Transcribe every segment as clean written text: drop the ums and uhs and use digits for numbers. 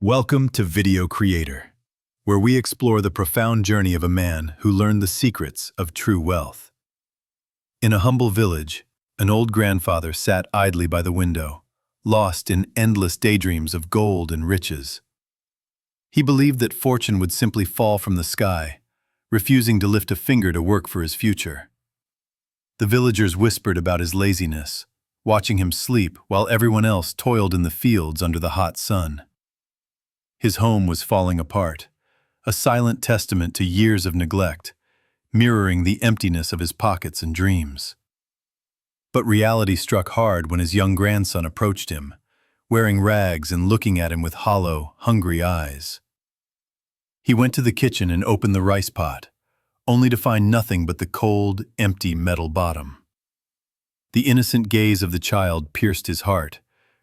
Welcome to Video Creator, where we explore the profound journey of a man who learned the secrets of true wealth. In a humble village, an old grandfather sat idly by the window, lost in endless daydreams of gold and riches. He believed that fortune would simply fall from the sky, refusing to lift a finger to work for his future. The villagers whispered about his laziness, watching him sleep while everyone else toiled in the fields under the hot sun. His home was falling apart, a silent testament to years of neglect, mirroring the emptiness of his pockets and dreams. But reality struck hard when his young grandson approached him, wearing rags and looking at him with hollow, hungry eyes. He went to the kitchen and opened the rice pot, only to find nothing but the cold, empty metal bottom. The innocent gaze of the child pierced his heart,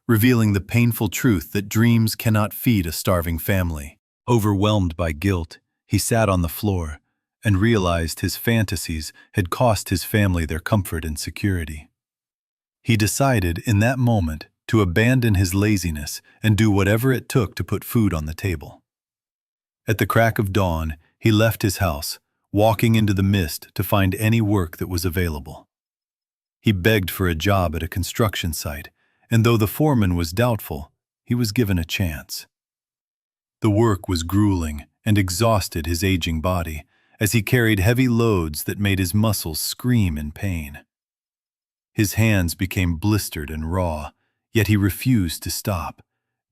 revealing the painful truth that dreams cannot feed a starving family. Overwhelmed by guilt, he sat on the floor and realized his fantasies had cost his family their comfort and security. He decided in that moment to abandon his laziness and do whatever it took to put food on the table. At the crack of dawn, he left his house, walking into the mist to find any work that was available. He begged for a job at a construction site, and though the foreman was doubtful, he was given a chance. The work was grueling and exhausted his aging body as he carried heavy loads that made his muscles scream in pain. His hands became blistered and raw, yet he refused to stop,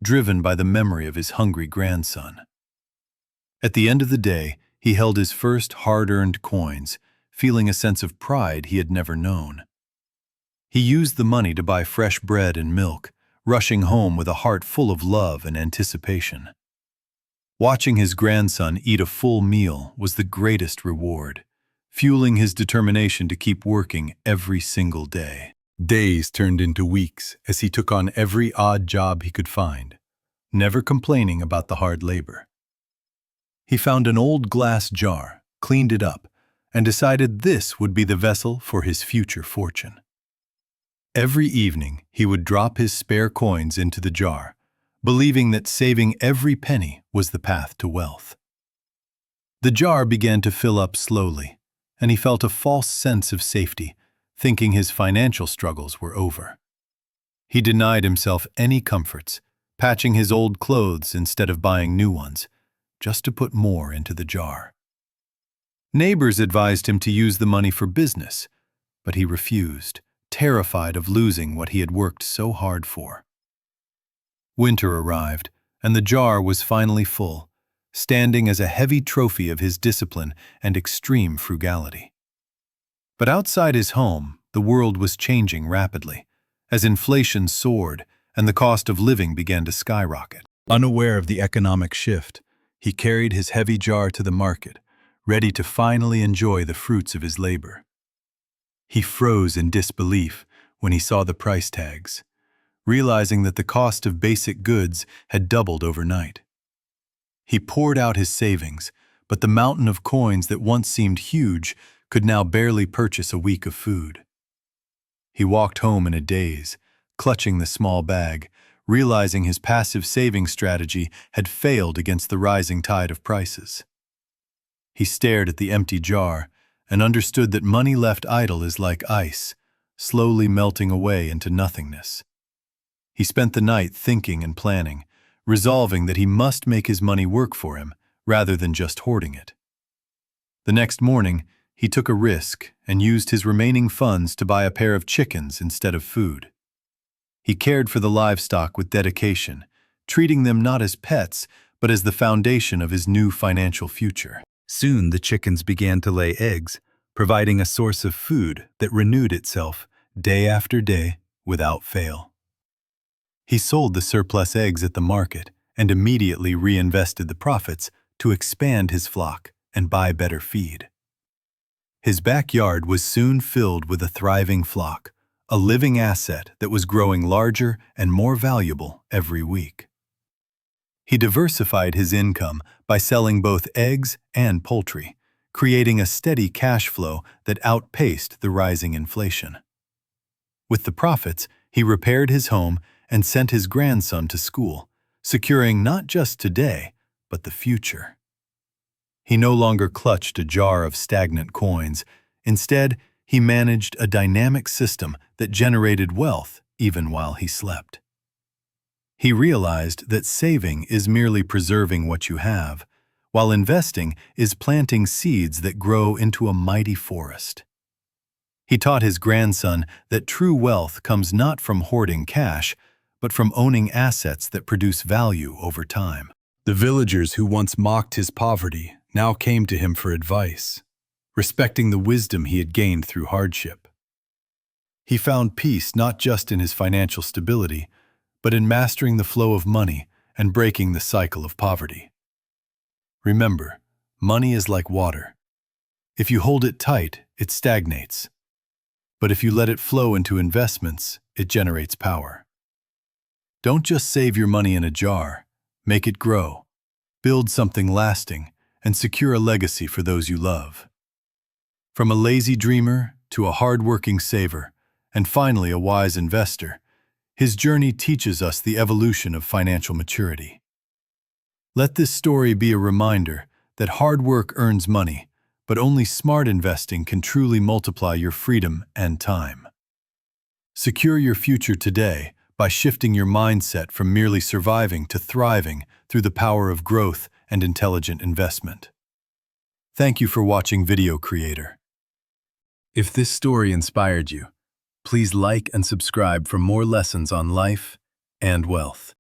driven by the memory of his hungry grandson. At the end of the day, he held his first hard-earned coins, feeling a sense of pride he had never known. He used the money to buy fresh bread and milk, rushing home with a heart full of love and anticipation. Watching his grandson eat a full meal was the greatest reward, fueling his determination to keep working every single day. Days turned into weeks as he took on every odd job he could find, never complaining about the hard labor. He found an old glass jar, cleaned it up, and decided this would be the vessel for his future fortune. Every evening, he would drop his spare coins into the jar, believing that saving every penny was the path to wealth. The jar began to fill up slowly, and he felt a false sense of safety, thinking his financial struggles were over. He denied himself any comforts, patching his old clothes instead of buying new ones, just to put more into the jar. Neighbors advised him to use the money for business, but he refused, terrified of losing what he had worked so hard for. Winter arrived, and the jar was finally full, standing as a heavy trophy of his discipline and extreme frugality. But outside his home, the world was changing rapidly, as inflation soared and the cost of living began to skyrocket. Unaware of the economic shift, he carried his heavy jar to the market, ready to finally enjoy the fruits of his labor. He froze in disbelief when he saw the price tags, realizing that the cost of basic goods had doubled overnight. He poured out his savings, but the mountain of coins that once seemed huge could now barely purchase a week of food. He walked home in a daze, clutching the small bag, realizing his passive saving strategy had failed against the rising tide of prices. He stared at the empty jar and understood that money left idle is like ice, slowly melting away into nothingness. He spent the night thinking and planning, resolving that he must make his money work for him rather than just hoarding it. The next morning, he took a risk and used his remaining funds to buy a pair of chickens instead of food. He cared for the livestock with dedication, treating them not as pets, but as the foundation of his new financial future. Soon the chickens began to lay eggs, providing a source of food that renewed itself day after day without fail. He sold the surplus eggs at the market and immediately reinvested the profits to expand his flock and buy better feed. His backyard was soon filled with a thriving flock, a living asset that was growing larger and more valuable every week. He diversified his income by selling both eggs and poultry, creating a steady cash flow that outpaced the rising inflation. With the profits, he repaired his home and sent his grandson to school, securing not just today, but the future. He no longer clutched a jar of stagnant coins. Instead, he managed a dynamic system that generated wealth even while he slept. He realized that saving is merely preserving what you have, while investing is planting seeds that grow into a mighty forest. He taught his grandson that true wealth comes not from hoarding cash, but from owning assets that produce value over time. The villagers who once mocked his poverty now came to him for advice, respecting the wisdom he had gained through hardship. He found peace not just in his financial stability, but in mastering the flow of money and breaking the cycle of poverty. Remember, money is like water. If you hold it tight, it stagnates. But if you let it flow into investments, it generates power. Don't just save your money in a jar. Make it grow. Build something lasting and secure a legacy for those you love. From a lazy dreamer to a hard-working saver, and finally a wise investor, his journey teaches us the evolution of financial maturity. Let this story be a reminder that hard work earns money, but only smart investing can truly multiply your freedom and time. Secure your future today by shifting your mindset from merely surviving to thriving through the power of growth and intelligent investment. Thank you for watching Video Creator. If this story inspired you, please like and subscribe for more lessons on life and wealth.